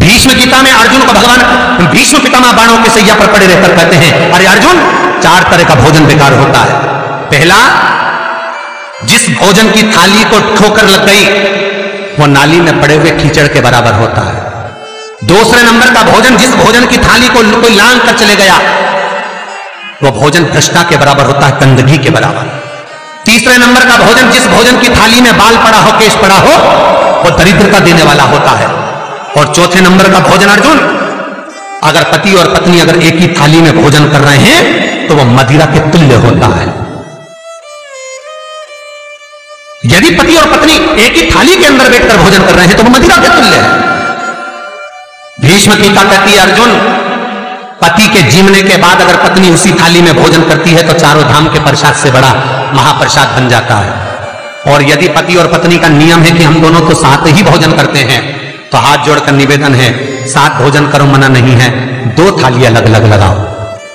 भीष्म गीता में अर्जुन को भगवान भीष्म पितामह बाणों के सैया पर पड़े रहकर कहते हैं, अरे अर्जुन, 4 तरह का भोजन बेकार होता है। पहला, जिस भोजन की थाली को ठोकर लग गई वो नाली में पड़े हुए कीचड़ के बराबर होता है। दूसरे नंबर का भोजन, जिस भोजन की थाली को कोई लांग कर चले गया वो भोजन भ्रष्टा के बराबर होता है, गंदगी के बराबर। तीसरे नंबर का भोजन, जिस भोजन की थाली में बाल पड़ा हो, केश पड़ा हो, वो दरिद्रता देने वाला होता है। और चौथे नंबर का भोजन अर्जुन, अगर पति और पत्नी अगर एक ही थाली में भोजन कर रहे हैं तो वो मदिरा के तुल्य होता है। यदि पति और पत्नी एक ही थाली के अंदर बैठकर भोजन कर रहे हैं तो वो मदिरा के तुल्य है। भीष्म गीता कहती है, अर्जुन, पति के जीवने के बाद अगर पत्नी उसी थाली में भोजन करती है तो चारों धाम के प्रसाद से बड़ा महाप्रसाद बन जाता है। और यदि पति और पत्नी का नियम है कि हम दोनों तो साथ ही भोजन करते हैं तो हाथ जोड़कर निवेदन है, साथ भोजन करो, मना नहीं है, 2 थाली अलग अलग लगाओ।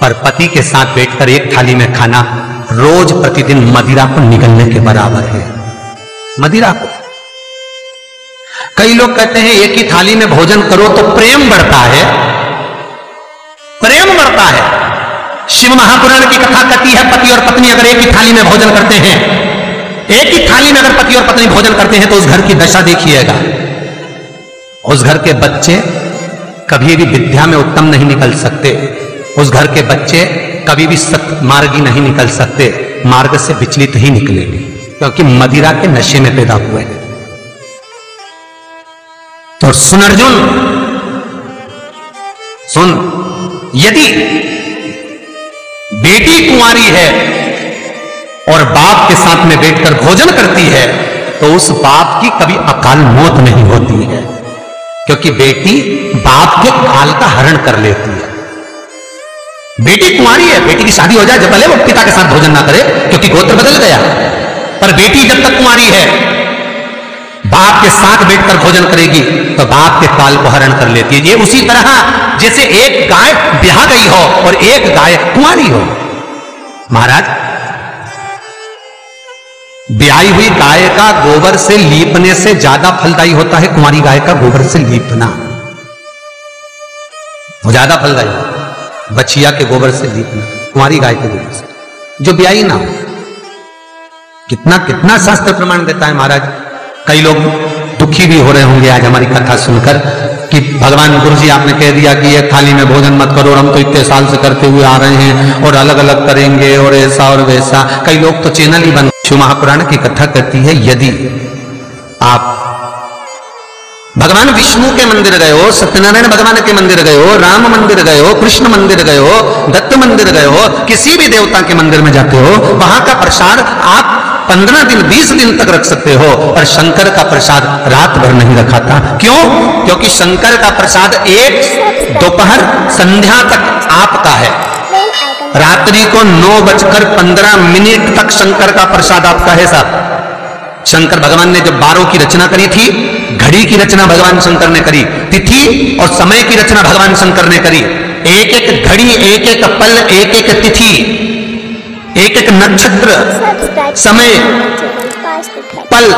पर पति के साथ बैठकर एक थाली में खाना रोज प्रतिदिन मदिरा को निगलने के बराबर है। मदिरा को कई लोग कहते हैं एक ही थाली में भोजन करो तो प्रेम बढ़ता है, प्रेम बढ़ता है। शिव महापुराण की कथा कहती है, पति और पत्नी अगर एक ही थाली में भोजन करते हैं, एक ही थाली में अगर पति और पत्नी भोजन करते हैं तो उस घर की दशा देखिएगा। उस घर के बच्चे कभी भी विद्या में उत्तम नहीं निकल सकते, उस घर के बच्चे कभी भी सत्मार्गी नहीं निकल सकते, मार्ग से विचलित ही निकलेंगे, क्योंकि मदिरा के नशे में पैदा हुए हैं। तो सुन अर्जुन, सुन, यदि बेटी कुंवारी है और बाप के साथ में बैठकर भोजन करती है तो उस बाप की कभी अकाल मौत नहीं होती है, क्योंकि बेटी बाप के काल का हरण कर लेती है। बेटी कुंवारी है, बेटी की शादी हो जाए जब पहले वो पिता के साथ भोजन ना करे क्योंकि गोत्र बदल गया, पर बेटी जब तक कुंवारी है बाप के साथ बैठकर भोजन करेगी तो बाप के काल को हरण कर लेती है। ये उसी तरह जैसे एक गाय ब्याह गई हो और एक गाय कुंवारी हो। महाराज, ब्याही हुई गाय का गोबर से लीपने से ज्यादा फलदायी होता है कुंवारी गाय का गोबर से लीपना, वो ज्यादा फलदायी होता है बछिया के गोबर से लीपना, कुंवारी गाय के गोबर से जो ब्याही ना हो। कितना कितना शास्त्र प्रमाण देता है महाराज। कई लोग दुखी भी हो रहे होंगे आज हमारी कथा सुनकर कि भगवान गुरु जी आपने कह दिया कि एक थाली में भोजन मत करो, और हम तो इतने साल से करते हुए आ रहे हैं और अलग अलग करेंगे और ऐसा और वैसा। कई लोग तो चैनल ही बंद। शिव महापुराण की कथा कहती है, यदि आप भगवान विष्णु के मंदिर गए हो, सत्यनारायण भगवान के मंदिर गए हो, राम मंदिर गए हो, कृष्ण मंदिर गए हो, दत्त मंदिर गए हो, किसी भी देवता के मंदिर में जाते हो, वहां का प्रसाद आप 15 दिन 20 दिन तक रख सकते हो, पर शंकर का प्रसाद रात भर नहीं रखाता। क्यों? क्योंकि शंकर का प्रसाद एक दोपहर संध्या तक आपका है, रात्रि को 9:15 तक शंकर का प्रसाद आपका है साहब। शंकर भगवान ने जब 12 की रचना करी थी, घड़ी की रचना भगवान शंकर ने करी, तिथि और समय की रचना भगवान शंकर ने करी। एक एक घड़ी, एक एक पल, एक एक तिथि, एक एक नक्षत्र, समय, पल,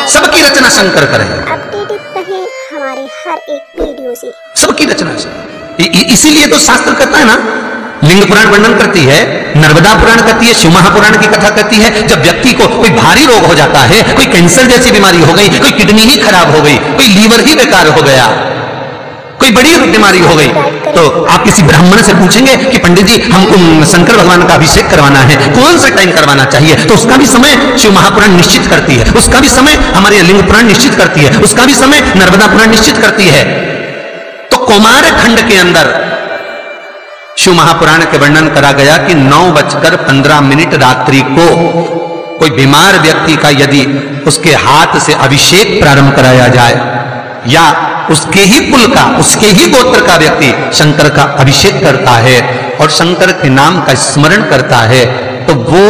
सबकी रचना शंकर करे। अपडेटेड रहे हमारे हर एक वीडियो से, सबकी रचना से। इसीलिए तो शास्त्र कहता है ना, लिंग पुराण वर्णन करती है, नर्मदा पुराण कहती है, शिव महापुराण की कथा कहती है, जब व्यक्ति को कोई भारी रोग हो जाता है, कोई कैंसर जैसी बीमारी हो गई, कोई किडनी ही खराब हो गई, कोई लीवर ही बेकार हो गया, कोई बड़ी बीमारी हो गई, तो आप किसी ब्राह्मण से पूछेंगे कि पंडित जी हमको शंकर भगवान का अभिषेक करवाना है, कौन सा टाइम करवाना चाहिए? तो उसका भी समय शिव महापुराण निश्चित करती है, उसका भी समय हमारे लिंग पुराण निश्चित करती है, उसका भी समय नर्मदा पुराण निश्चित करती है। तो कौमार खंड के अंदर शिव महापुराण के वर्णन करा गया कि 9:15 रात्रि को कोई बीमार व्यक्ति का यदि उसके हाथ से अभिषेक प्रारंभ कराया जाए, या उसके ही कुल का, उसके ही गोत्र का व्यक्ति शंकर का अभिषेक करता है और शंकर के नाम का स्मरण करता है, तो वो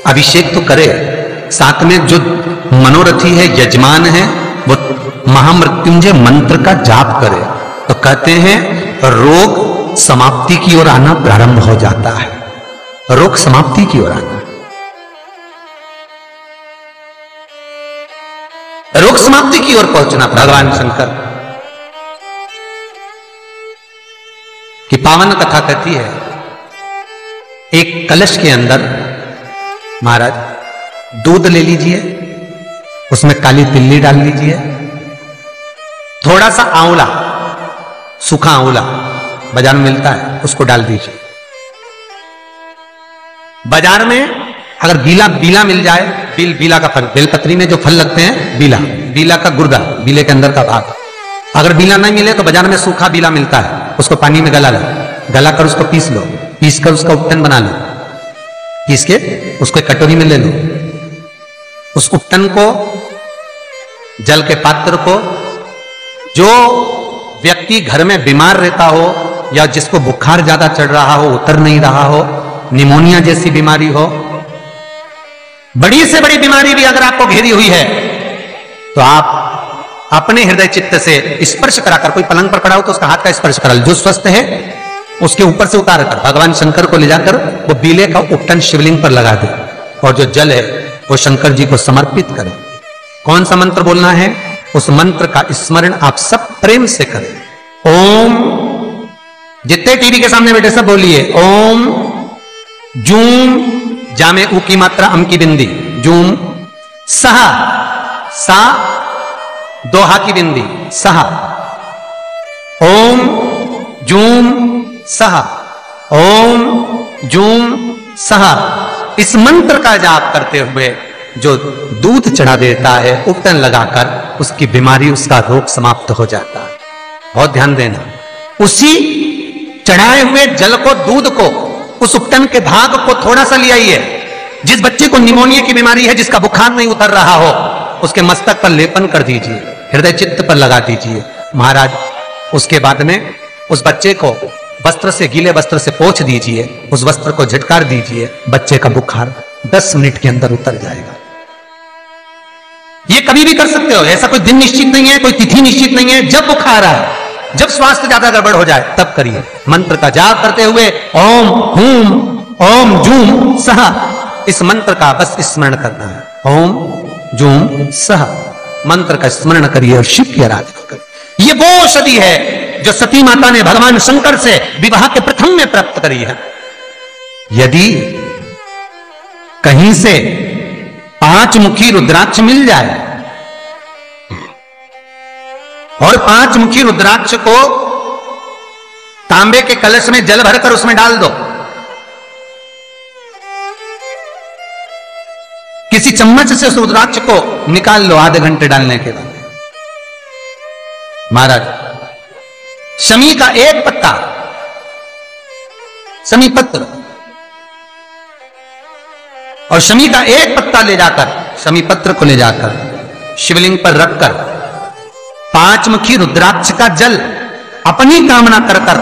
अभिषेक तो करे, साथ में जो मनोरथी है, यजमान है, वो महामृत्युंजय मंत्र का जाप करे, तो कहते हैं रोग समाप्ति की ओर आना प्रारंभ हो जाता है। रोग समाप्ति की ओर आना, रोग समाप्ति की ओर पहुंचना भगवान शंकर। पावन कथा कहती है, एक कलश के अंदर महाराज दूध ले लीजिए, उसमें काली तिल्ली डाल लीजिए, थोड़ा सा आंवला, सूखा आंवला बाजार में मिलता है, उसको डाल दीजिए। बाजार में अगर बीला मिल जाए, बीला का फल, बेलपत्री में जो फल लगते हैं, बीला का गुर्दा, बीले के अंदर का भाग, अगर बीला नहीं मिले तो बाजार में सूखा बीला मिलता है, उसको पानी में गला कर उसको पीस लो, पीस कर उसका उपटन बना लो, पीस के उसको कटोरी में ले लो। उस उपटन को, जल के पात्र को, जो व्यक्ति घर में बीमार रहता हो या जिसको बुखार ज्यादा चढ़ रहा हो, उतर नहीं रहा हो, निमोनिया जैसी बीमारी हो, बड़ी से बड़ी बीमारी भी अगर आपको घेरी हुई है, तो आप अपने हृदय चित्त से स्पर्श कराकर, कोई पलंग पर पड़ा हो तो उसका हाथ का स्पर्श करा, जो स्वस्थ है उसके ऊपर से उतार कर भगवान शंकर को ले जाकर वो बीले का उपटन शिवलिंग पर लगा दे, और जो जल है वो शंकर जी को समर्पित करें। कौन सा मंत्र बोलना है? उस मंत्र का स्मरण आप सब प्रेम से करें। ओम, जितने टीवी के सामने बैठे सब बोलिए ओम जूम, जा में ऊ की मात्रा, अम की बिंदी, जूम, सहा, सा दोहा की बिंदी, सहा, ओम जूम सहा, ओम जूम सहा। इस मंत्र का जाप करते हुए जो दूध चढ़ा देता है उपटन लगाकर, उसकी बीमारी, उसका रोग समाप्त हो जाता है। बहुत ध्यान देना, उसी चढ़ाए हुए जल को, दूध को, उस उपटन के भाग को थोड़ा सा ले आइए। जिस बच्चे को निमोनिया की बीमारी है, जिसका बुखार नहीं उतर रहा हो, उसके मस्तक पर लेपन कर दीजिए, हृदय चित्त पर लगा दीजिए महाराज। उसके बाद में उस बच्चे को वस्त्र से, गीले वस्त्र से पोंछ दीजिए, उस वस्त्र को झटकार दीजिए, बच्चे का बुखार 10 मिनट के अंदर उतर जाएगा। ये कभी भी कर सकते हो, ऐसा कोई दिन निश्चित नहीं है, कोई तिथि निश्चित नहीं है। जब बुखार आए, जब स्वास्थ्य ज्यादा गड़बड़ हो जाए, तब करिए। मंत्र का जाप करते हुए ओम हूम ओम जूम सहा, इस मंत्र का बस स्मरण करना है। ओम जूम सहा मंत्र का स्मरण करिए और शिव की आराधना करिए। ये वो औषधि है जो सती माता ने भगवान शंकर से विवाह के प्रथम में प्राप्त करी है। यदि कहीं से 5 मुखी रुद्राक्ष मिल जाए और 5 मुखी रुद्राक्ष को तांबे के कलश में जल भरकर उसमें डाल दो, किसी चम्मच से उस रुद्राक्ष को निकाल लो आधे घंटे डालने के बाद, महाराज शमी का एक पत्ता, शमी पत्र, और शमी का एक पत्ता ले जाकर, शमी पत्र को ले जाकर शिवलिंग पर रखकर 5 मुखी रुद्राक्ष का जल अपनी कामना कर कर